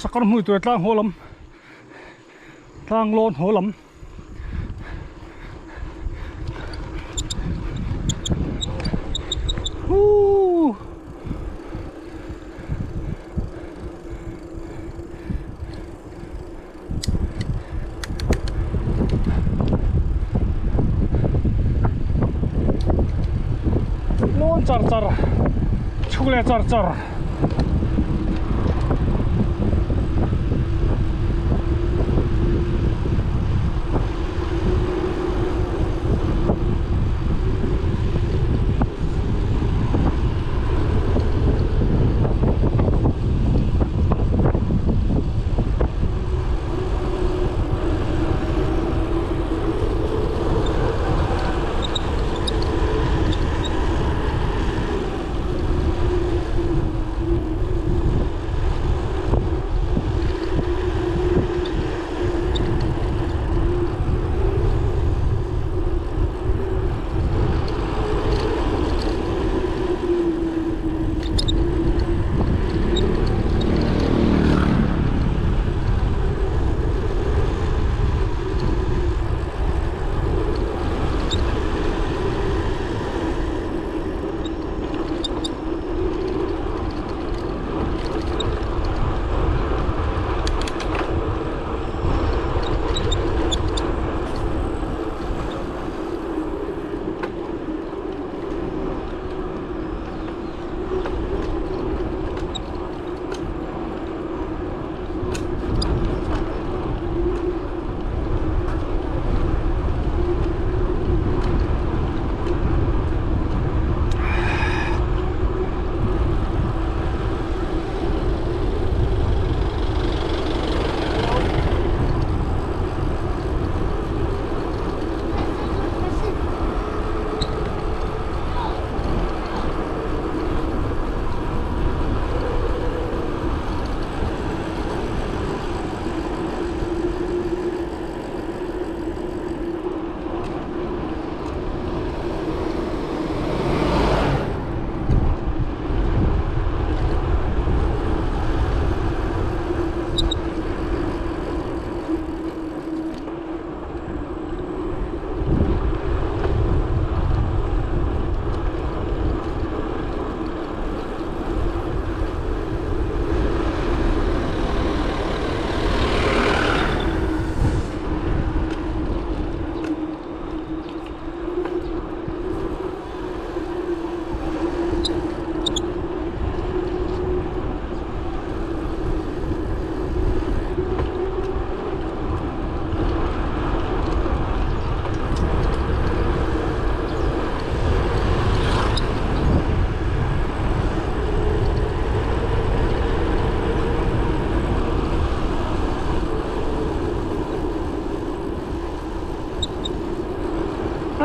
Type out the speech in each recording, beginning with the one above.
sakar mui tu tlang holam tlang lon holam lon char char chukle char char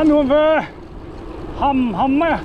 anh luôn về hầm hầm ấy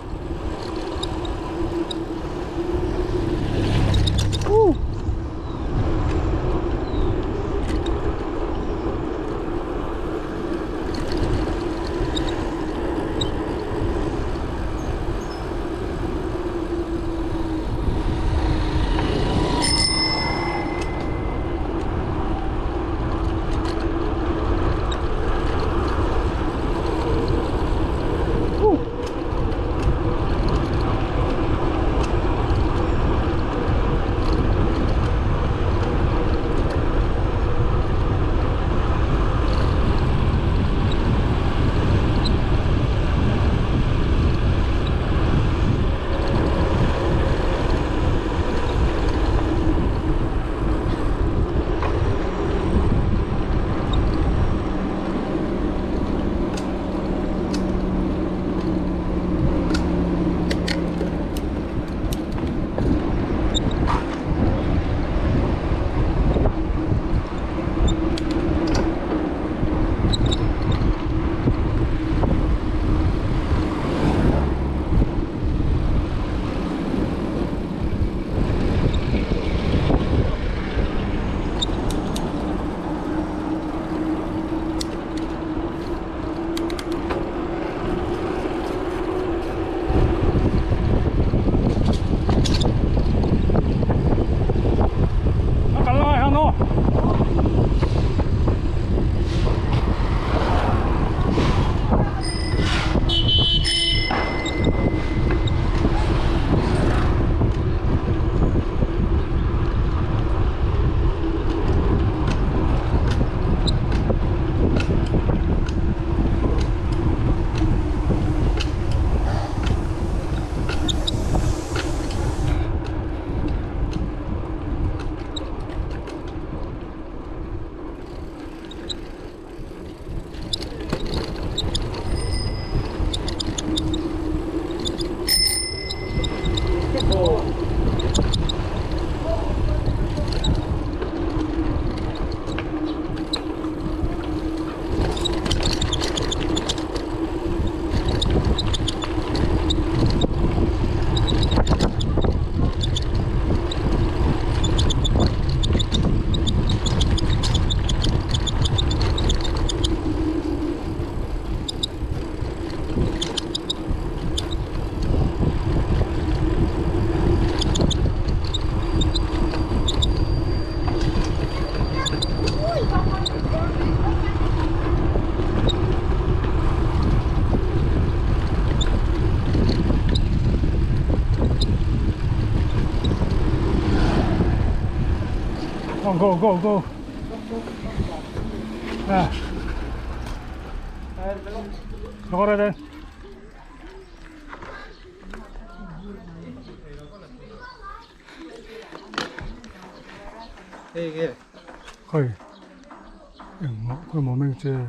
on, go, go, go. Yeah. Go right then. Ê, 可以。佢冇咩啫。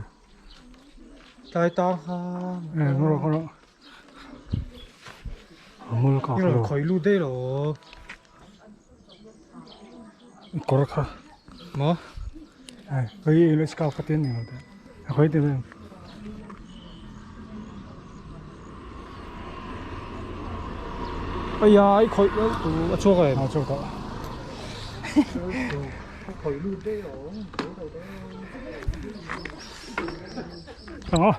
tai to ha. nó 물 가. 이거 거의 루데로. 그렇다. 뭐? 거의 일스카 같은 건데. 거의 되면 야, 이 거의 좋아가요. 아 저거다. 거의 루데요. 어.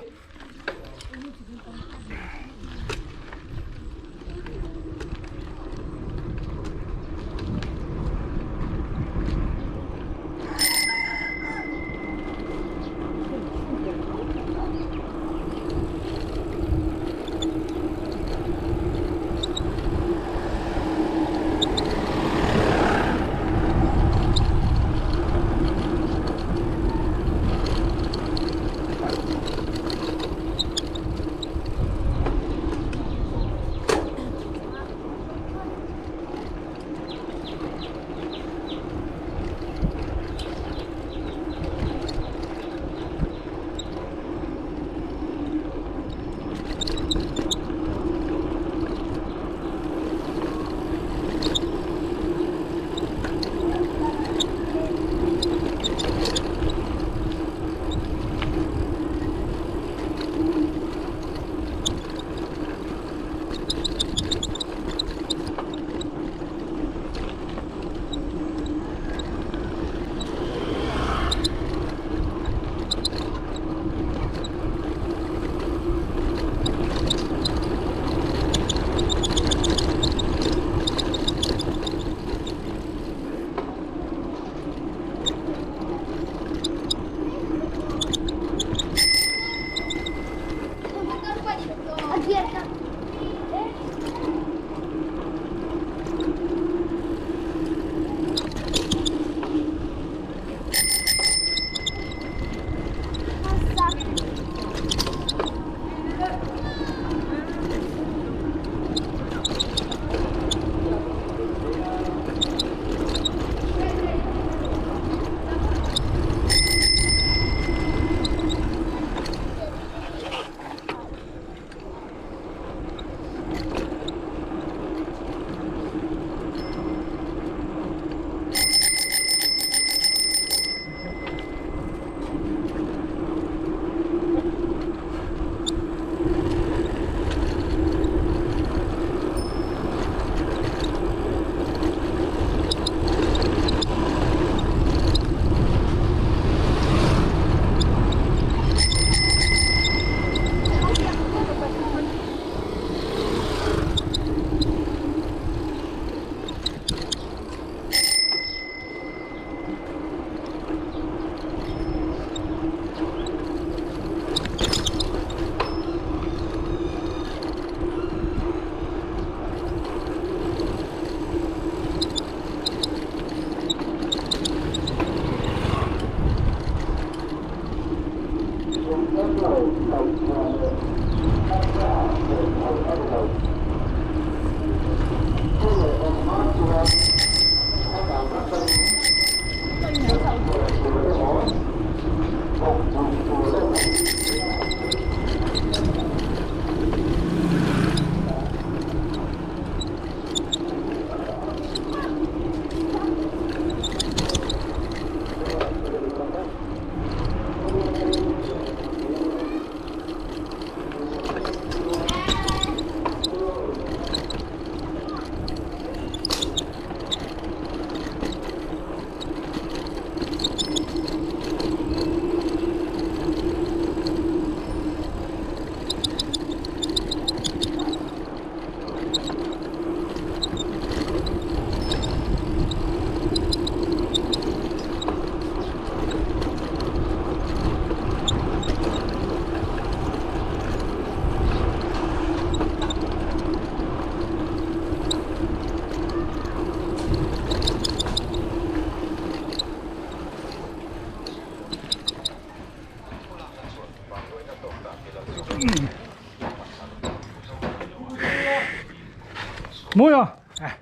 Mua à?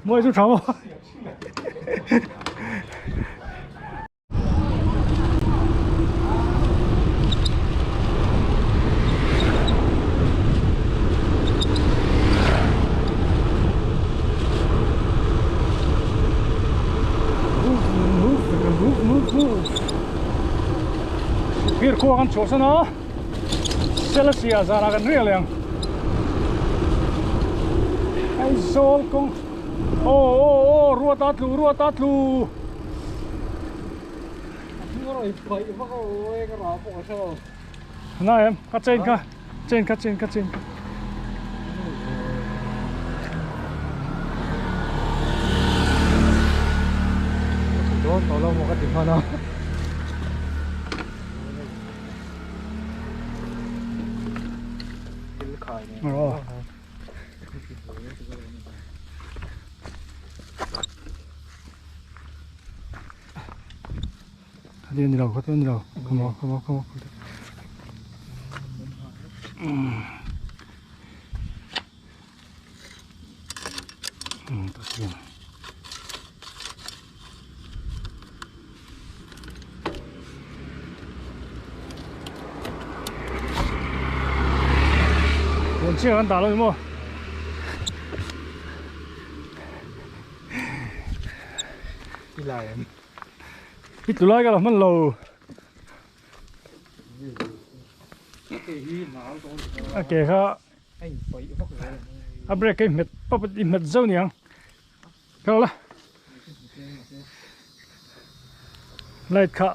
Mua chút cháu. Biar ko kan chosa na. Celestia zara kan real yang. Ai sol kong. Oh, ruat atlu. Này em, cắt trên. Đó, tao lâu một cái tiếng hơn. Rồi. Đi đâu? Come on. Tất nhiên. Mình chưa ăn đá rồi mà. Đi lại em. Ít tụi lại cái là mất lâu. Ok ha. Abre cái mệt, bắp đi mệt dâu nhỉ? Cái là. Light cut.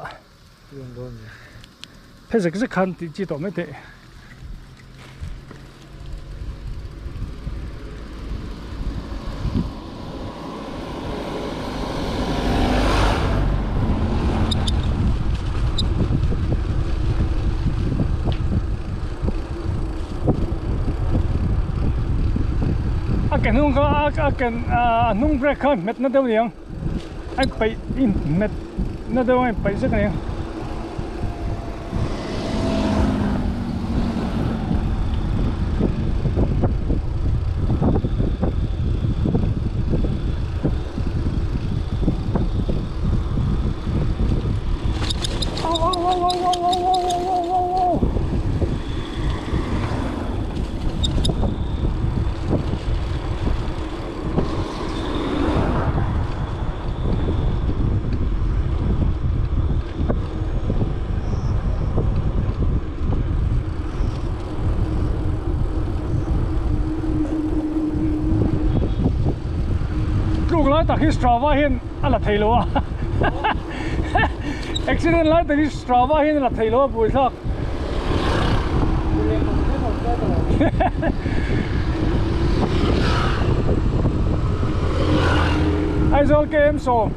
Thế giờ cái khăn thì chỉ tao mới thế. cái nung có cái nung break không mệt nó đâu nhỉ anh phải in mệt nó đâu anh phải rất nhiều ta khi Strava hiền là thầy lúa accident lại ta khi Strava hiền là thầy lúa bùi thắc ai rồi cái em số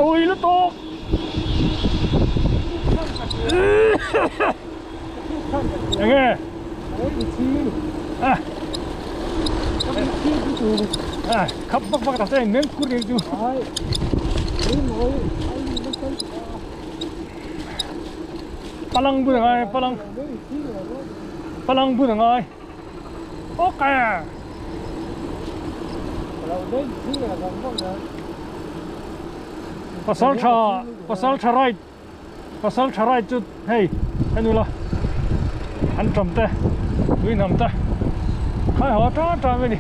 ui nó to nghe khắp bắc đặt đây nếm cút đi chú palang bu ngai palang bu ngai ok pasal charai chút hey anh nuôi lo anh trồng te nuôi nằm te khai họ tra về đi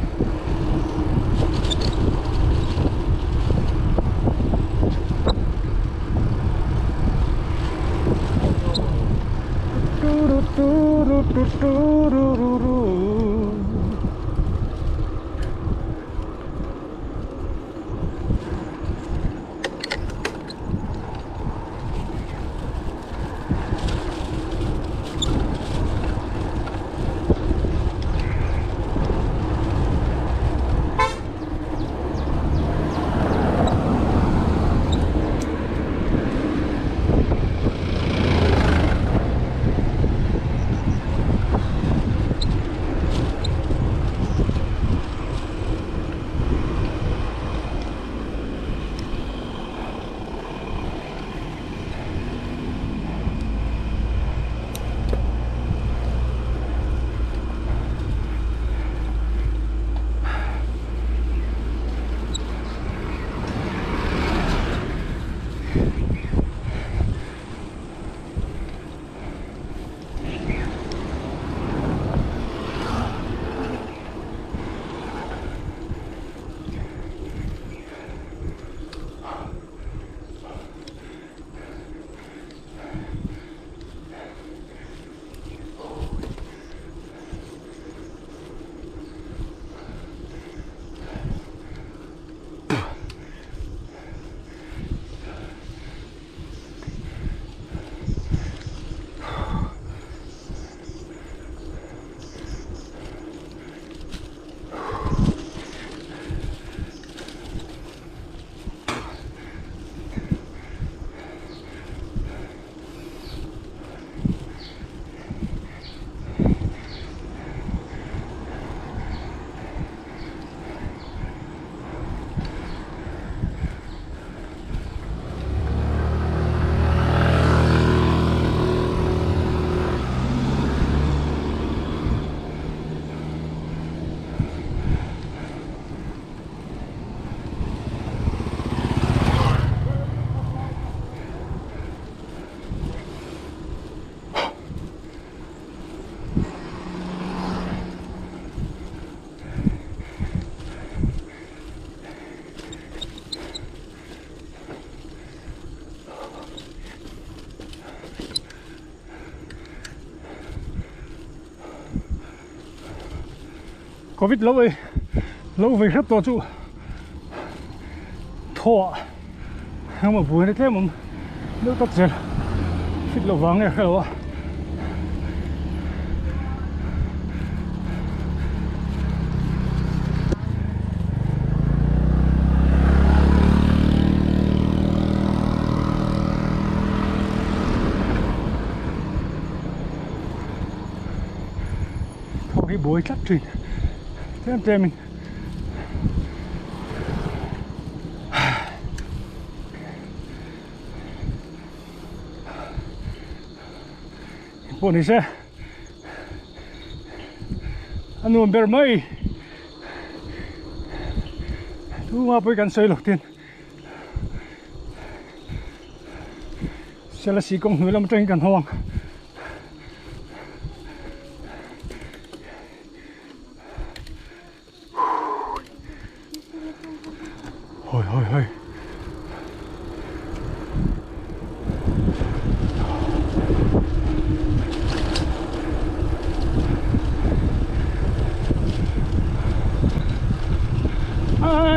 Covid lâu về rất to trụ thọ không mà vui thế mà nước tắt dần fit lâu vắng này khá là thôi cái bối chắc trình thế em trai mình bộ này sẽ anh nuông bèr mây thu hoa với gần xây lộc tiền sẽ là sĩ công người làm tranh gần hoang hồi hồi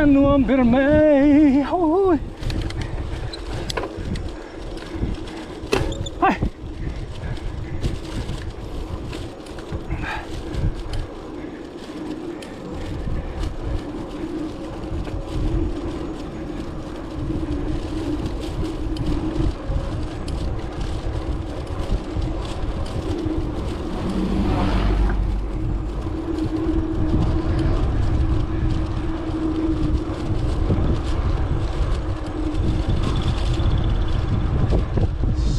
nuông bèr mây ôi hai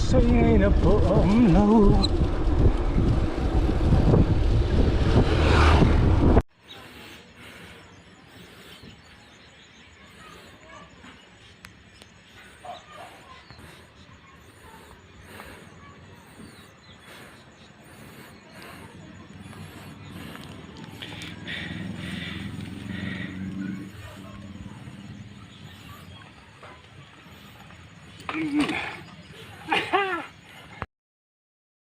singing a poem low.